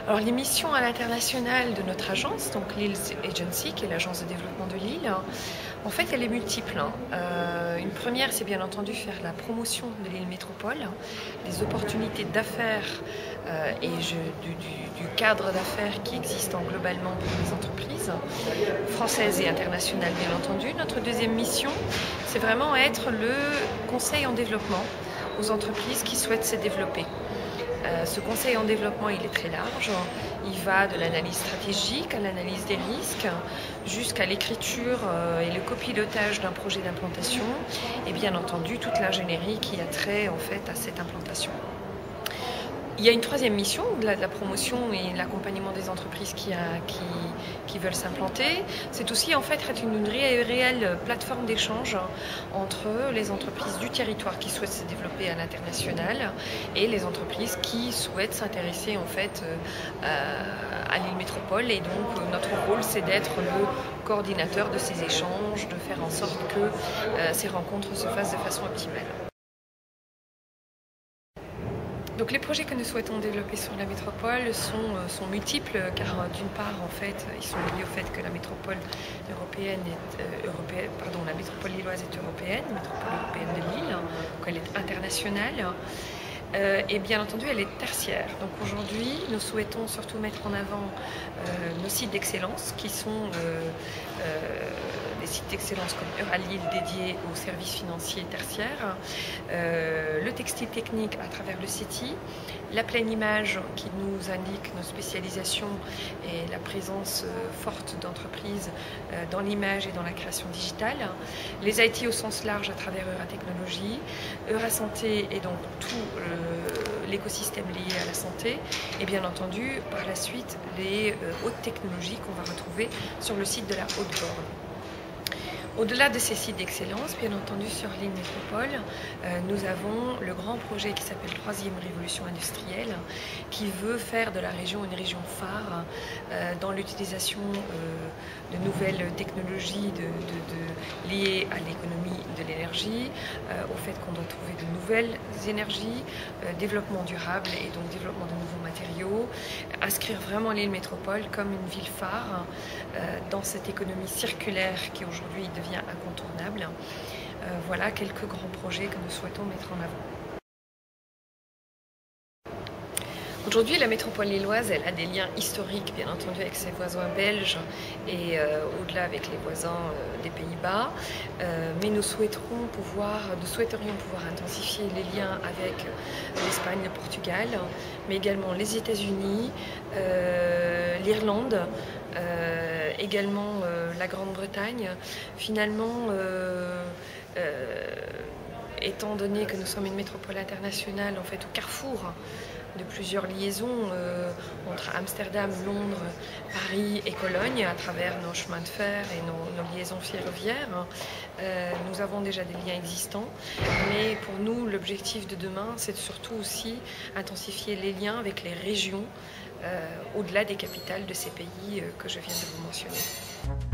Alors les missions à l'international de notre agence, donc Lille Agency, qui est l'agence de développement de Lille, en fait elle est multiple. Une première, c'est bien entendu faire la promotion de Lille Métropole, des opportunités d'affaires et du cadre d'affaires qui existent globalement pour les entreprises françaises et internationales bien entendu. Notre deuxième mission, c'est vraiment être le conseil en développement aux entreprises qui souhaitent se développer. Ce conseil en développement, il est très large. Il va de l'analyse stratégique à l'analyse des risques, jusqu'à l'écriture et le copilotage d'un projet d'implantation, et bien entendu toute l'ingénierie qui a trait en fait à cette implantation. Il y a une troisième mission, au-delà de la promotion et l'accompagnement des entreprises qui veulent s'implanter. C'est aussi en fait être une réelle plateforme d'échange entre les entreprises du territoire qui souhaitent se développer à l'international et les entreprises qui souhaitent s'intéresser en fait à Lille Métropole. Et donc notre rôle, c'est d'être le coordinateur de ces échanges, de faire en sorte que ces rencontres se fassent de façon optimale. Donc les projets que nous souhaitons développer sur la métropole sont multiples, car d'une part en fait ils sont liés au fait que la métropole européenne la métropole lilloise est européenne, la métropole européenne de Lille, donc elle est internationale. Et bien entendu, elle est tertiaire. Donc aujourd'hui, nous souhaitons surtout mettre en avant nos sites d'excellence qui sont des sites d'excellence comme Euralille dédiés aux services financiers tertiaires, le textile technique à travers le CETI, la pleine image qui nous indique nos spécialisations et la présence forte d'entreprises dans l'image et dans la création digitale, les IT au sens large à travers Euratechnologie, Eurasanté et donc tout l'écosystème lié à la santé, et bien entendu par la suite les hautes technologies qu'on va retrouver sur le site de la Haute-Borne. Au-delà de ces sites d'excellence, bien entendu sur Lille Métropole, nous avons le grand projet qui s'appelle 3e Révolution industrielle, qui veut faire de la région une région phare dans l'utilisation de nouvelles technologies liées à l'économie de l'énergie, au fait qu'on doit trouver de nouvelles énergies, développement durable et donc développement de nouveaux matériaux, inscrire vraiment Lille Métropole comme une ville phare dans cette économie circulaire qui aujourd'hui devient incontournable. Voilà quelques grands projets que nous souhaitons mettre en avant. Aujourd'hui, la métropole lilloise, elle a des liens historiques, bien entendu, avec ses voisins belges et au-delà avec les voisins des Pays-Bas. Mais nous souhaiterions pouvoir intensifier les liens avec l'Espagne, le Portugal, mais également les États-Unis, l'Irlande, également la Grande-Bretagne. Finalement, étant donné que nous sommes une métropole internationale, en fait, au carrefour de plusieurs liaisons entre Amsterdam, Londres, Paris et Cologne à travers nos chemins de fer et nos liaisons ferroviaires. Nous avons déjà des liens existants, mais pour nous, l'objectif de demain, c'est surtout aussi intensifier les liens avec les régions au-delà des capitales de ces pays que je viens de vous mentionner.